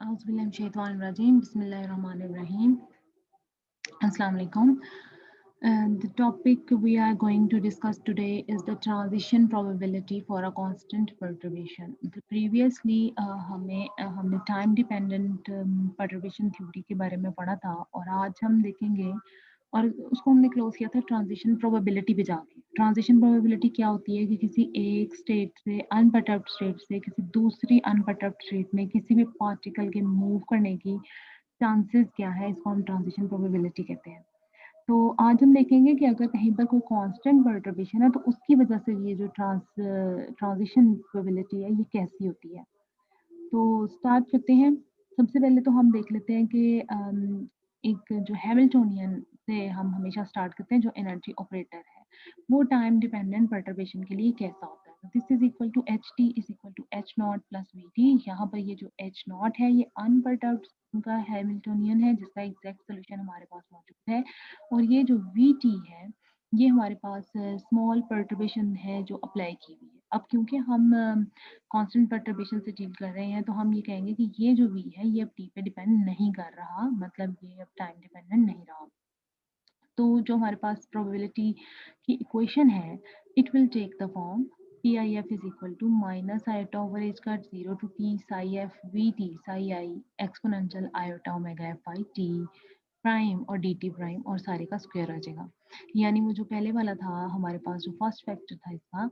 Auzubillahiminash-shaytanir-rajim. Bismillahir-rahmanir-rahim. Assalamu alaikum. The topic we are going to discuss today is the transition probability for a constant perturbation. Previously हमने time dependent perturbation theory के बारे में पढ़ा था और आज हम देखेंगे और उसको हमने क्लोज किया था ट्रांजिशन प्रोबेबिलिटी पे जाके। ट्रांजिशन प्रोबेबिलिटी क्या होती है कि किसी एक स्टेट से अनपर्टर्ब्ड स्टेट से किसी दूसरी अनपर्टर्ब्ड स्टेट में किसी भी पार्टिकल के मूव करने की चांसेस क्या है, इसको हम ट्रांजिशन प्रोबेबिलिटी कहते हैं। तो आज हम देखेंगे कि अगर कहीं पर कोई कांस्टेंट परटर्बेशन है तो उसकी वजह से ये जो ट्रांजिशन प्रोबेबिलिटी है ये कैसी होती है। तो स्टार्ट करते हैं। सबसे पहले तो हम देख लेते हैं कि एक जो हैमिल्टोनियन से हम हमेशा स्टार्ट करते हैं जो एनर्जी ऑपरेटर है वो टाइम डिपेंडेंट परटर्बेशन के लिए कैसा होता है। This is equal to H T is equal to H naught plus V T. यहाँ पर ये जो एच नॉट है ये अनपर्टर्ब्ड का हैमिल्टोनियन है जिसका एग्जैक्ट सोल्यूशन हमारे पास मौजूद है और ये जो वी टी है ये हमारे पास स्मॉल परटर्बेशन है जो अप्लाई की हुई है। अब क्योंकि हम कांस्टेंट परटर्बेशन से डील कर रहे हैं तो हम ये कहेंगे कि ये जो v है ये अब t पे डिपेंड नहीं कर रहा, मतलब ये अब टाइम डिपेंडेंट नहीं रहा। तो जो हमारे पास प्रोबेबिलिटी की इक्वेशन है it will take the form PIF is equal to minus iota over H cut 0 to t psi F v t psi i exponential iota omega F I t prime और d t prime और सारे का square आ जाएगा। यानी वो जो पहले वाला था हमारे पास जो फर्स्ट फैक्टर था इसका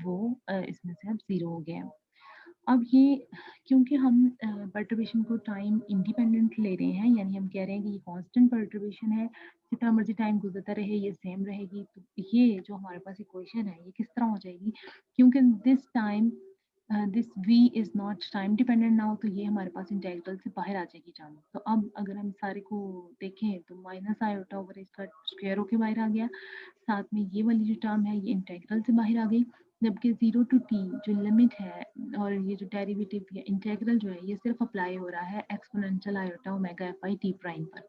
वो इसमें से अब जीरो हो गया। अब ये क्योंकि हम परटर्बेशन को टाइम इंडिपेंडेंट ले रहे हैं यानी हम कह रहे हैं कि ये कांस्टेंट परटर्बेशन है, जितना मर्जी टाइम गुजरता रहे ये सेम रहेगी। तो ये जो हमारे पास इक्वेशन है ये किस तरह हो जाएगी, क्योंकि this v is not time dependent now तो ये हमारे पास इंटेग्रल से बाहर आ जाएगी टर्म। तो अब अगर हम सारे को देखें तो माइनस आयोटा ओवर इसका स्क्वायर होके बाहर आ गया, साथ में ये वाली जो टर्म है ये इंटेग्रल से बाहर आ गई, जबकि 0 टू t जो लिमिट है और ये जो डेरिवेटिव या इंटेग्रल जो है ये सिर्फ अप्लाई हो रहा है exponential iota omega F I t prime पर।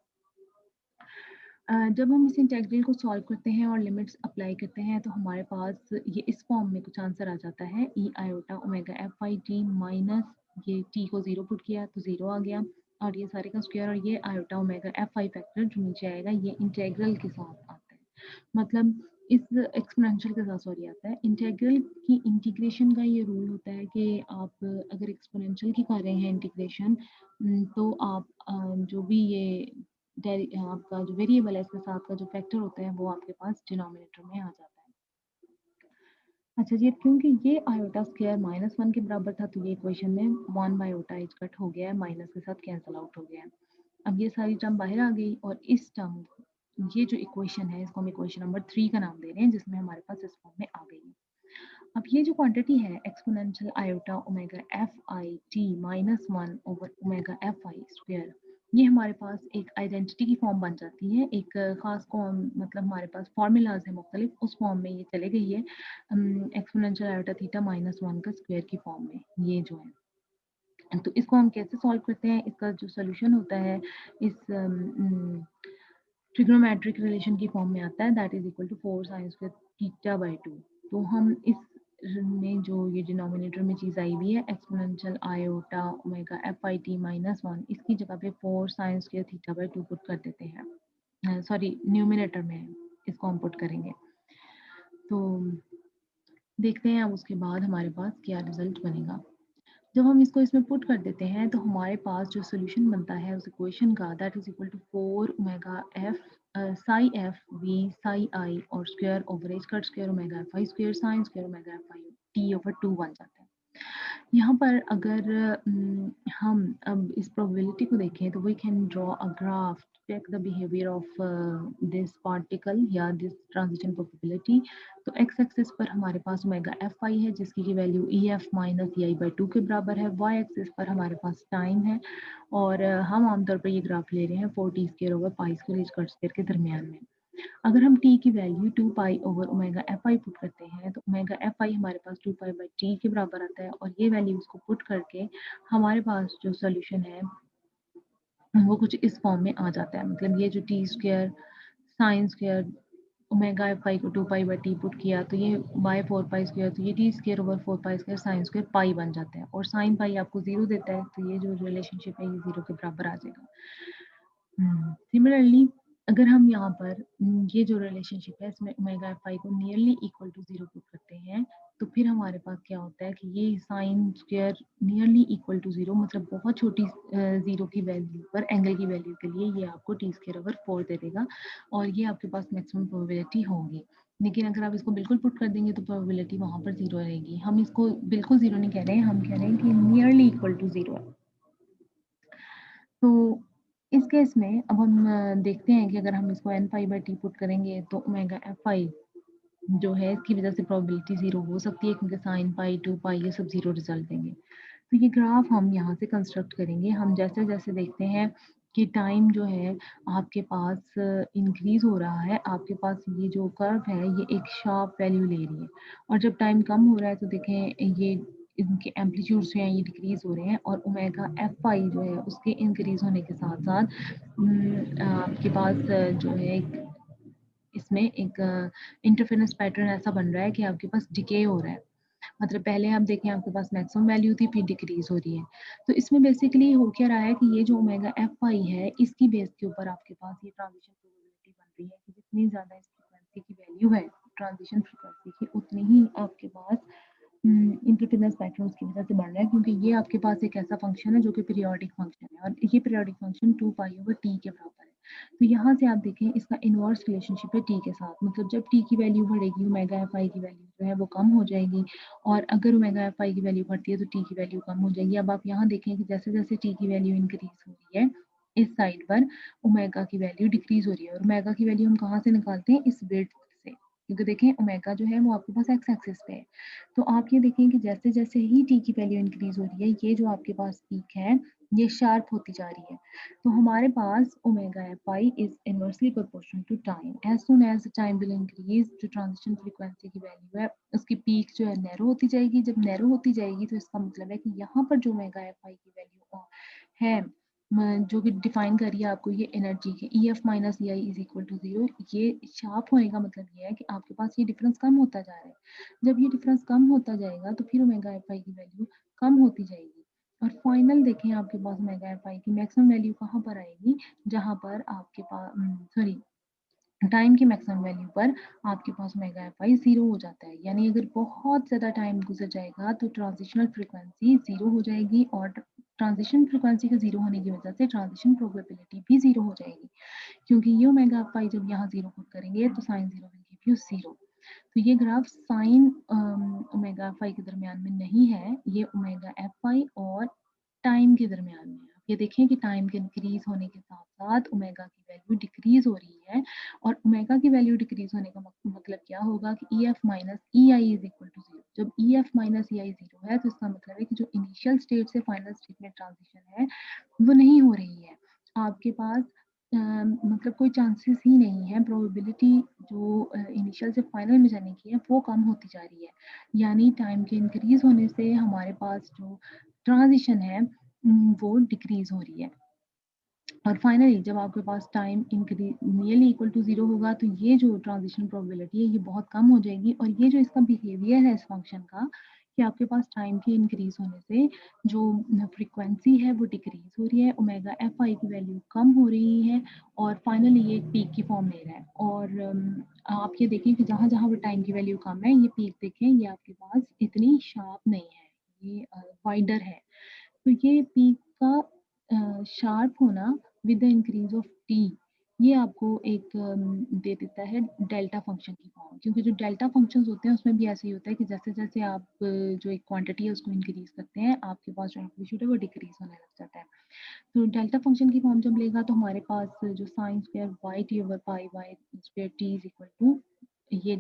जब हम इस इंटेग्रल को सॉल्व करते हैं और लिमिट्स अप्लाई करते हैं तो हमारे पास ये इस फॉर्म में कुछ आंसर आ जाता है ई iota omega F I T minus ये टी को जीरो पुट किया तो जीरो आ गया और ये सारे का स्क्वायर और ये iota omega F I factor जो नीचे आएगा ये इंटेग्रल के साथ आता है, मतलब इस एक्सपोनेंशियल के साथ सॉरी आता है। इंटेग्रल की इंटीग्रेशन का ये रूल होता है कि आप अगर एक्सपोनेंशियल की कर रहे हैं इंटीग्रेशन तो आप जो भी ये आपका जो वेरिएबल है इसके साथ का जो फैक्टर होता है वो आपके पास डिनोमिनेटर में आ जाता है। अच्छा जी, अब क्योंकि ये आयोटा स्क्वायर माइनस वन के बराबर था तो ये इक्वेशन में one by iota H cut हो गया है, माइनस के साथ कैंसिल आउट हो गया है। अब ये सारी टर्म बाहर आ गई और इस टर्म ये जो इक्वेशन है इसको हम इक्वेशन नंबर 3 का नाम दे रहे हैं जिसमें हमारे पास इस फॉर्म में आ गई है। अब ये जो क्वांटिटी है exponential iota omega F I T minus one over omega F I square ये हमारे पास एक आइडेंटिटी की फॉर्म बन जाती है, एक खास फॉर्म, मतलब हमारे पास फॉर्मूलाज है मुख्तलिफ, उस फॉर्म में ये चले गई है exponential iota theta minus one का स्क्वायर की फॉर्म में ये जो है। तो इसको हम कैसे सॉल्व करते हैं, इसका जो सोल्यूशन होता है इस ट्रिग्नोमेट्रिक रिलेशन की फॉर्म में आता है that is equal to 4 sine square theta by 2। तो हम इस में जो ये डिनोमिनेटर में चीज़ आई हुई है exponential iota omega F I T minus one इसकी जगह पे 4 sine square theta by 2 put कर देते हैं, सॉरी न्यूमिनेटर में इसको हम पुट करेंगे। तो देखते हैं अब उसके बाद हमारे पास क्या रिजल्ट बनेगा। जब हम इसको इसमें पुट कर देते हैं तो हमारे पास जो सोल्यूशन बनता है उस इक्वेशन का that is equal to 4 omega F psi F we psi I और square over H cut square omega F I square sine square omega F I T over 2 बन जाता है। यहाँ पर अगर हम अब इस प्रोबेबिलिटी को देखें तो we can draw a graph check the behaviour of this particle या दिस ट्रांजिशन प्रोबेबिलिटी। तो एक्स एक्सिस पर हमारे पास ओमेगा एफ आई है जिसकी की value e F minus E i by 2 के बराबर है। वाई एक्सिस पर हमारे पास टाइम है और हम आमतौर पर ये ग्राफ ले रहे हैं 4t square over pi square H cut square के दरमियान में। अगर हम t की value 2 pi over omega F I put करते हैं तो ओमेगा एफ आई हमारे पास 2 पाई बाई टी के बराबर आता है और ये वैल्यू उसको पुट करके हमारे पास जो सोल्यूशन है वो कुछ इस फॉर्म में आ जाता है, मतलब ये जो T square sine square omega F I को 2 पाई/t पुट किया तो ये बाय 4 पाई स्क्वायर, तो ये T square over 4 pi square sine square pi बन जाता है, और साइन पाई आपको 0 देता है, तो ये जो रिलेशनशिप है ये 0 के बराबर आ जाएगा। सिमिलरली अगर हम यहाँ पर ये जो रिलेशनशिप है इसमें ओमेगा एफ आई को नियरली इक्वल टू 0 पुट करते हैं, तो फिर हमारे पास क्या होता है कि ये sine square nearly equal to 0, मतलब बहुत छोटी 0 की वैल्यू पर एंगल की वैल्यू के लिए ये आपको टी स्क्वायर ओवर 4 दे देगा, और ये आपके पास मैक्सिमम प्रोबेबिलिटी होगी। लेकिन अगर आप इसको बिल्कुल पुट कर देंगे तो प्रोबेबिलिटी वहाँ पर 0 रहेगी। हम इसको बिल्कुल 0 नहीं कह रहे हैं, हम कह रहे हैं कि नियरली इक्वल टू 0 है। तो इस केस में अब हम देखते हैं कि अगर हम इसको n पाई/t पुट करेंगे तो ओमेगा एफ आई जो है इसकी वजह से प्रोबेबिलिटी 0 हो सकती है, क्योंकि साइन पाई 2 पाई ये सब 0 रिजल्ट देंगे। तो ये ग्राफ हम यहाँ से कंस्ट्रक्ट करेंगे। हम जैसे जैसे देखते हैं कि टाइम जो है आपके पास इंक्रीज हो रहा है, आपके पास ये जो कर्व है ये एक शार्प वैल्यू ले रही है, और जब टाइम कम हो रहा है तो देखें ये इनके एम्पलीट्यूड जो हैं ये डिक्रीज हो रहे हैं, और ओमेगा एफ आई जो है उसके इंक्रीज होने के साथ साथ आपके पास जो है इसमें एक इंटरफेरेंस पैटर्न ऐसा बन रहा है कि आपके पास डिके हो रहा है। मतलब पहले आप देखें आपके पास मैक्सिमम वैल्यू थी, फिर डिक्रीज हो रही है। तो इसमें बेसिकली हो क्या रहा है कि ये जो ओमेगा एफ आई है इसकी बेस के ऊपर आपके पास ये ट्रांजिशन प्रोबेबिलिटी बन रही है कि जितनी ज़्यादा इस फ्रीक्वेंसी की वैल्यू है ट्रांजिशन फ्रीक्वेंसी की, उतनी ही आपके पास इंटरफेरेंस पैटर्न उसकी वजह से बढ़ रहा है, क्योंकि ये आपके पास एक ऐसा फंक्शन है जो कि पीरियोडिक फंक्शन है, और ये पीरियोडिक फंक्शन 2 पाई/t के बराबर है। तो यहाँ से आप देखें इसका इनवर्स रिलेशनशिप है t के साथ, मतलब जब t की वैल्यू बढ़ेगी ओमेगा एफ आई की वैल्यू जो है वो कम हो जाएगी, और अगर ओमेगा एफ आई की वैल्यू बढ़ती है तो t की वैल्यू कम हो जाएगी। अब आप यहाँ देखें कि जैसे जैसे t की वैल्यू इंक्रीज हो रही है इस साइड पर ओमेगा की वैल्यू डिक्रीज हो रही है, और ओमेगा की वैल्यू हम कहाँ से निकालते हैं, इस विड्थ से, क्योंकि देखें ओमेगा जो है वो आपके पास एक्स एक्सिस पे है। तो आप ये देखें कि जैसे जैसे ही टी की वैल्यू इंक्रीज हो रही है, ये जो आपके पास पीक है ये शार्प होती जा रही है। तो हमारे पास omega F I is inversely proportional to time. As soon as time will increase, जो ट्रांजिशन फ्रीक्वेंसी की वैल्यू है उसकी पीक जो है नैरो होती जाएगी। जब नैरो होती जाएगी तो इसका मतलब है कि यहाँ पर जो ओमेगा एफ आई की वैल्यू है जो कि डिफाइन करिए आपको ये एनर्जी के e F minus E i is equal to 0, ये शार्प होने का मतलब ये है कि आपके पास ये डिफरेंस कम होता जा रहा है। जब ये डिफरेंस कम होता जाएगा तो फिर ओमेगा एफ आई की वैल्यू कम होती जाएगी, और फाइनल देखें आपके पास ओमेगा एफ आई की मैक्सिमम वैल्यू कहाँ पर आएगी, जहाँ पर आपके पास सॉरी टाइम की मैक्सिमम वैल्यू पर आपके पास ओमेगा एफ आई 0 हो जाता है। यानी अगर बहुत ज़्यादा टाइम गुजर जाएगा तो ट्रांजिशनल फ्रीक्वेंसी 0 हो जाएगी, और ट्रांजिशन फ्रीक्वेंसी के 0 होने की वजह से ट्रांजिशन प्रोबेबिलिटी भी 0 हो जाएगी, क्योंकि ये ओमेगा एफ आई जब यहाँ 0 पुट करेंगे तो साइन 0 विल गिव यू 0। तो ये graph sine omega F I के दरमियान में नहीं है, ये ओमेगा एफ आई और टाइम के दरमियान में है। आप ये देखें कि टाइम के इंक्रीज होने के साथ साथ ओमेगा की वैल्यू डिक्रीज हो रही है, और ओमेगा की वैल्यू डिक्रीज होने का मतलब क्या होगा कि e F minus E i is equal to 0। जब ई एफ माइनस ई आई 0 है तो इसका मतलब है कि जो इनिशियल स्टेट से फाइनल स्टेट में ट्रांजिशन है वो नहीं हो रही है। आपके पास मतलब कोई चांसेस ही नहीं है, प्रोबेबिलिटी जो इनिशियल से फाइनल में जाने की है वो कम होती जा रही है। यानी टाइम के इंक्रीज होने से हमारे पास जो ट्रांजिशन है वो डिक्रीज हो रही है, और फाइनली जब आपके पास time increase nearly equal to 0 होगा तो ये जो ट्रांजिशन प्रोबेबिलिटी है ये बहुत कम हो जाएगी, और ये जो इसका बिहेवियर है इस फंक्शन का कि आपके पास टाइम के इंक्रीज होने से जो फ्रीक्वेंसी है वो डिक्रीज हो रही है, ओमेगा एफ आई की वैल्यू कम हो रही है, और फाइनली ये एक पीक की फॉर्म ले रहा है। और आप ये देखें कि जहाँ जहाँ वो टाइम की वैल्यू कम है, ये पीक देखें ये आपके पास इतनी शार्प नहीं है, ये वाइडर है। तो ये पीक का शार्प होना with the increase of T, ये आपको एक दे देता है डेल्टा फंक्शन की फॉर्म, क्योंकि जो डेल्टा फंक्शंस होते हैं उसमें भी ऐसे ही होता है कि जैसे जैसे आप जो एक क्वांटिटी है उसको इंक्रीज करते हैं आपके पास जो एम्पलीट्यूड है वो डिक्रीज होने लग जाता है। तो डेल्टा फंक्शन की फॉर्म जब लेगा तो हमारे पास जो sine square y t over pi y square t is equal to ये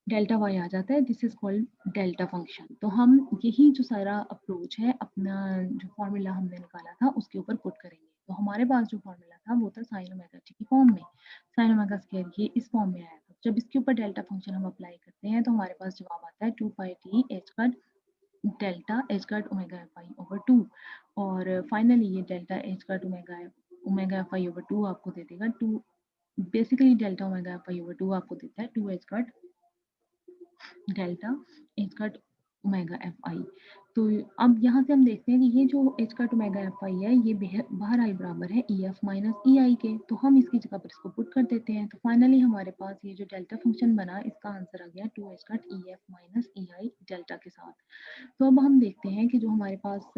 डेल्टा वाई आ जाता है। This is called delta function. तो हम यही जो सारा अप्रोच है अपना जो फॉर्मूला हमने निकाला था उसके ऊपर पुट करेंगे। तो हमारे पास जो फॉर्मूला था वो था साइन ओमेगा टी की फॉर्म में, साइन ओमेगा स्क्वायर ये इस फॉर्म में आया था। जब इसके ऊपर डेल्टा फंक्शन हम अप्लाई करते हैं तो हमारे पास जवाब आता है 2 pi T H cut delta H cut omega F I over 2, और फाइनली ये delta H cut omega F I over 2 आपको दे देगा 2 basically delta omega F I over 2 आपको देता है 2 H cut delta H cut omega F I. तो अब यहाँ से हम देखते हैं कि ये जो H cut omega F i है ये बहरहाल बराबर है ई एफ माइनस ई आई के, तो हम इसकी जगह पर इसको पुट कर देते हैं। तो फाइनली हमारे पास ये जो डेल्टा फंक्शन बना इसका आंसर आ गया 2 H cut E F minus E I delta के साथ। तो अब हम देखते हैं कि जो हमारे पास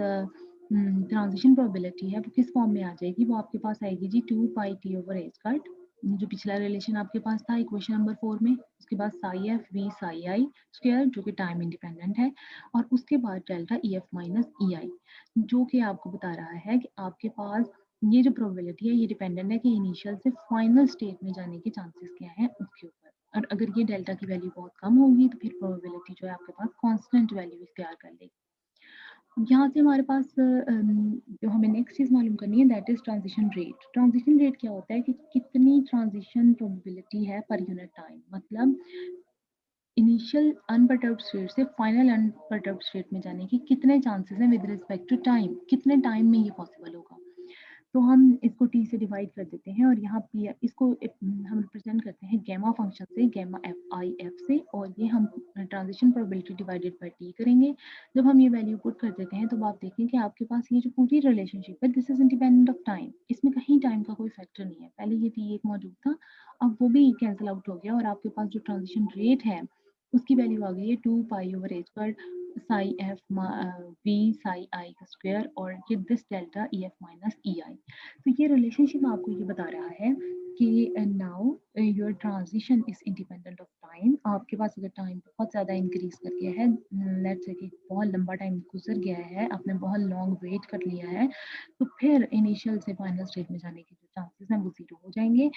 ट्रांजिशन प्रोबेबिलिटी है वो किस फॉर्म में आ जाएगी। वो आपके पास आएगी जी 2 pi T over H cut, जो पिछला रिलेशन आपके पास था इक्वेशन नंबर 4 में, उसके बाद psi F we psi i square जो कि टाइम इंडिपेंडेंट है, और उसके बाद delta E F minus E i, जो कि आपको बता रहा है कि आपके पास ये जो प्रोबेबिलिटी है ये डिपेंडेंट है कि इनिशियल से फाइनल स्टेट में जाने के चांसेस क्या है उसके ऊपर। और अगर ये डेल्टा की वैल्यू बहुत कम होगी तो फिर प्रोबेबिलिटी जो है आपके पास कांस्टेंट वैल्यू इख्तियार कर लेगी। यहाँ से हमारे पास जो हमें नेक्स्ट चीज़ मालूम करनी है that is transition rate. Transition rate क्या होता है कि कितनी ट्रांजिशन प्रोबेबिलिटी है पर यूनिट टाइम, मतलब इनिशियल अनपर्टर्ब्ड स्टेट से फाइनल अनपर्टर्ब्ड स्टेट में जाने के कितने चांसेस हैं विद रिस्पेक्ट टू टाइम, कितने टाइम में ये पॉसिबल होगा। तो हम इसको टी से डिवाइड कर देते हैं और यहाँ पी इसको हम रिप्रेजेंट करते हैं गैमा फंक्शन से, गैमा एफ आई एफ से, और ये हम transition probability divided by T करेंगे। जब हम ये वैल्यू पुट कर देते हैं तो आप देखें कि आपके पास ये जो पूरी रिलेशनशिप है this is independent of time, इसमें कहीं टाइम का कोई फैक्टर नहीं है। पहले ये टी एक मौजूद था, अब वो भी कैंसिल आउट हो गया और आपके पास जो ट्रांजिशन रेट है उसकी वैल्यू आ गई है 2 पाई ओवर एच पर psi F we psi I का स्क्वायर और ये this delta E F minus E I. तो ये रिलेशनशिप आपको ये बता रहा है कि now your transition is independent of time. आपके पास अगर टाइम बहुत ज़्यादा इंक्रीज कर गया है, लेट्स से कि बहुत लंबा टाइम गुजर गया है, आपने बहुत लॉन्ग वेट कर लिया है, तो फिर इनिशियल से फाइनल स्टेट में जाने के जो चांसेस हैं वो जीरो हो जाएंगे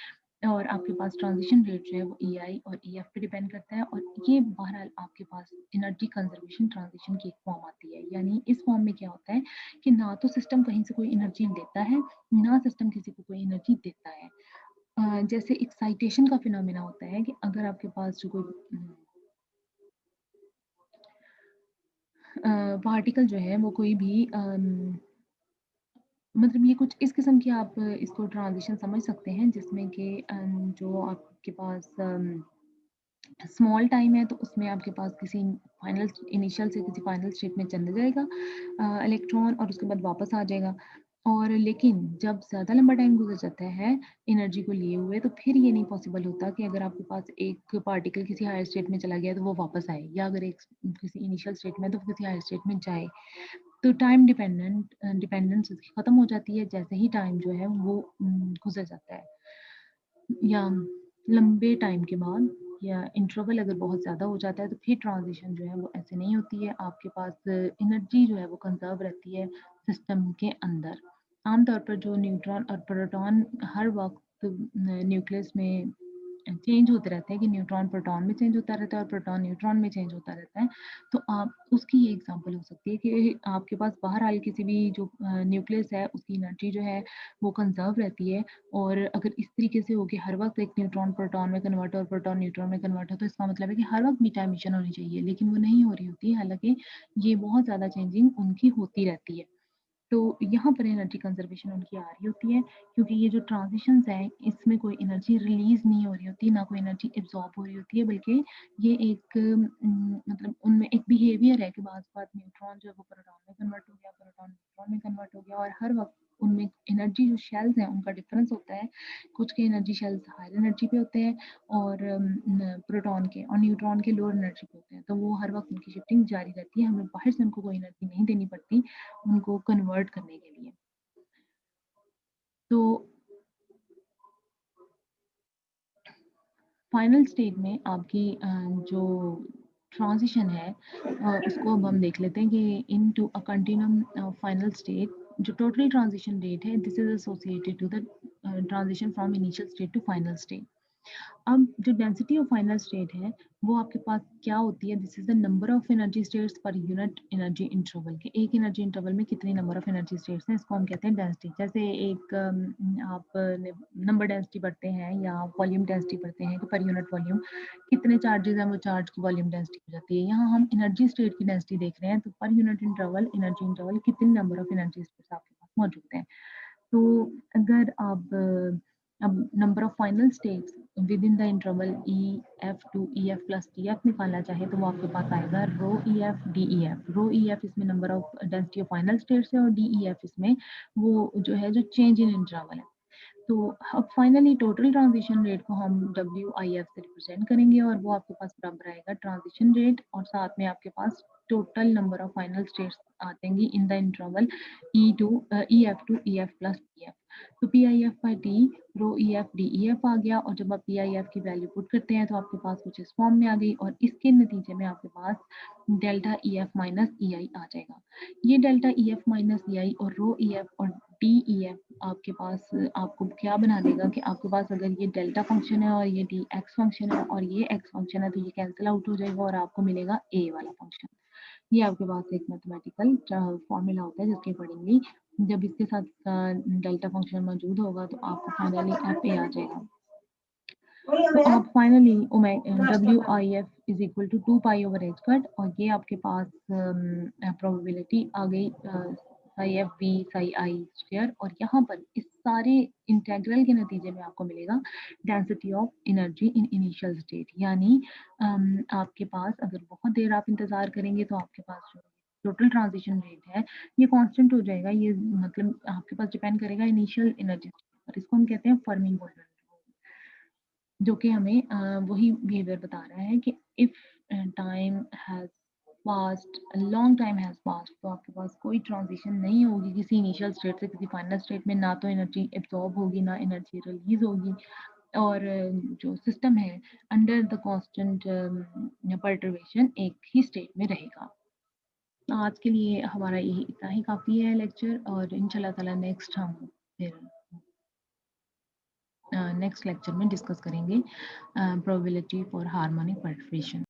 और आपके पास ट्रांजिशन रेट जो है वो ई आई और ई एफ पे डिपेंड करता है। और ये बहरहाल आपके पास एनर्जी कंजर्वेशन ट्रांजिशन की एक फॉर्म आती है। यानी इस फॉर्म में क्या होता है कि ना तो सिस्टम कहीं से कोई एनर्जी लेता है ना सिस्टम किसी को कोई एनर्जी देता है। जैसे एक्साइटेशन का फिनोमेना होता है कि अगर आपके पास जो कोई पार्टिकल जो है वो कोई भी मतलब ये कुछ इस किस्म की आप इसको ट्रांजिशन समझ सकते हैं जिसमें कि जो आपके पास स्मॉल टाइम है तो उसमें आपके पास किसी फाइनल इनिशियल से किसी फाइनल स्टेट में चला जाएगा इलेक्ट्रॉन और उसके बाद वापस आ जाएगा। और लेकिन जब ज़्यादा लंबा टाइम गुजर जाता है एनर्जी को लिए हुए तो फिर ये नहीं पॉसिबल होता कि अगर आपके पास एक पार्टिकल किसी हायर स्टेट में चला गया तो वो वापस आए, या अगर एक किसी इनिशियल स्टेट में तो वो किसी हायर स्टेट में जाए। तो टाइम डिपेंडेंस उसकी ख़त्म हो जाती है जैसे ही टाइम जो है वो गुजर जाता है, या लंबे टाइम के बाद या इंटरवल अगर बहुत ज़्यादा हो जाता है तो फिर ट्रांजिशन जो है वो ऐसे नहीं होती है। आपके पास एनर्जी जो है वो कंजर्व रहती है सिस्टम के अंदर। आमतौर पर जो न्यूट्रॉन और प्रोटॉन हर वक्त न्यूक्लियस में चेंज होते रहते हैं कि न्यूट्रॉन प्रोटॉन में चेंज होता रहता है और प्रोटॉन न्यूट्रॉन में चेंज होता रहता है। तो आप उसकी ये एग्जांपल हो सकती है कि आपके पास बहरहाल किसी भी जो न्यूक्लियस है उसकी एनर्जी जो है वो कंजर्व रहती है। और अगर इस तरीके से हो कि हर वक्त एक न्यूट्रॉन प्रोटॉन में कन्वर्ट और प्रोटॉन न्यूट्रॉन में कन्वर्ट हो तो इसका मतलब है कि हर वक्त बीटा एमिशन होनी चाहिए, लेकिन वो नहीं हो रही होती। हालांकि ये बहुत ज़्यादा चेंजिंग उनकी होती रहती है। तो यहाँ पर एनर्जी कंजर्वेशन उनकी आ रही होती है क्योंकि ये जो ट्रांजिशंस हैं इसमें कोई एनर्जी रिलीज नहीं हो रही होती, ना कोई एनर्जी एब्जॉर्ब हो रही होती है, बल्कि ये एक मतलब उनमें एक बिहेवियर है कि बात बात न्यूट्रॉन जो है वो प्रोटॉन में कन्वर्ट हो गया, प्रोटॉन न्यूट्रॉन में कन्वर्ट हो गया, और हर वक्त उनमें एनर्जी जो शेल्स हैं उनका डिफरेंस होता है। कुछ के एनर्जी शेल्स हायर एनर्जी पे होते हैं और प्रोटॉन के और न्यूट्रॉन के लोअर एनर्जी पे होते हैं, तो वो हर वक्त उनकी शिफ्टिंग जारी रहती है। हमें बाहर से उनको कोई एनर्जी नहीं देनी पड़ती उनको कन्वर्ट करने के लिए। तो फाइनल स्टेज में आपकी जो ट्रांजिशन है उसको अब हम देख लेते हैं कि into a continuum final state जो टोटली ट्रांजिशन रेट है this is associated to the transition from initial state to final state. अब जो डेंसिटी ऑफ फाइनल स्टेट है वो आपके पास क्या होती है, this is the number of energy states per unit energy interval के। एक एनर्जी इंटरवल में कितनी नंबर ऑफ एनर्जी स्टेट्स हैं इसको हम कहते हैं डेंसिटी। जैसे एक आप नंबर डेंसिटी पढ़ते हैं या वॉल्यूम डेंसिटी पढ़ते हैं कि पर यूनिट वॉल्यूम कितने चार्जेस हैं वो चार्ज की वॉल्यूम डेंसिटी हो जाती है। यहाँ हम एनर्जी स्टेट की डेंसिटी देख रहे हैं तो पर यूनिट इंटरवल एनर्जी कितनी नंबर ऑफ एनर्जी स्टेट्स आपके पास मौजूद हैं। तो अगर आप अब number of final states within the interval E F to E F plus T F निकालना चाहे तो वो आपके पास आएगा rho E F D E F. Rho E F इसमें number of density of final states है और डी ई एफ इसमें वो जो है जो चेंज इन इंटरवल है। तो अब फाइनली टोटल ट्रांजिशन रेट को हम WIF से रिप्रेजेंट करेंगे और वो आपके पास बराबर आएगा ट्रांजिशन रेट और साथ में आपके पास total number of final states आएंगी in the interval EF to EF plus PF। तो PIF by T rho EF DEF आ गया और जब आप PIF की वैल्यू पुट करते हैं तो आपके पास कुछ इस फॉर्म में आ गई और इसके नतीजे में आपके पास डेल्टा EF माइनस EI आ जाएगा। ये डेल्टा EF माइनस EI और रो EF और DEF आपके पास आपको क्या बना देगा कि आपके पास अगर ये डेल्टा फंक्शन है और ये DX फंक्शन है और ये X फंक्शन है तो ये कैंसिल आउट हो जाएगा और आपको मिलेगा A वाला फंक्शन। ये आपके पास एक मैथमेटिकल फॉर्मूला होता है जिसके अकॉर्डिंगली जब इसके साथ डेल्टा फंक्शन मौजूद होगा तो आपको फाइनली FA आ जाएगा। तो आप finally WIF is equal to 2 pi over H cut और ये आपके पास प्रोबेबिलिटी आ गई psi f b psi i square और यहाँ पर इस सारे इंटेग्रल के नतीजे में आपको मिलेगा density of energy in initial state. यानी आपके पास अगर बहुत देर आप इंतज़ार करेंगे तो आपके पास जो टोटल ट्रांजिशन रेट है ये कांस्टेंट हो जाएगा। ये मतलब आपके पास डिपेंड करेगा इनिशियल एनर्जी पर। इसको हम कहते हैं फर्मी बोल्ट्जमैन, जो कि हमें वही बिहेवियर बता रहा है कि if time has past long time has past तो आपके पास कोई ट्रांजिशन नहीं होगी किसी इनिशियल स्टेट से किसी फाइनल स्टेट में, ना तो एनर्जी एब्जॉर्ब होगी ना एनर्जी रिलीज होगी और जो सिस्टम है अंडर द कांस्टेंट परटर्बेशन एक ही स्टेट में रहेगा। आज के लिए हमारा यही इतना ही काफ़ी है लेक्चर और इंशाल्लाह ताला नेक्स्ट हम फिर नेक्स्ट लेक्चर में डिस्कस करेंगे प्रोबेबिलिटी फॉर हार्मोनिक परटर्बेशन।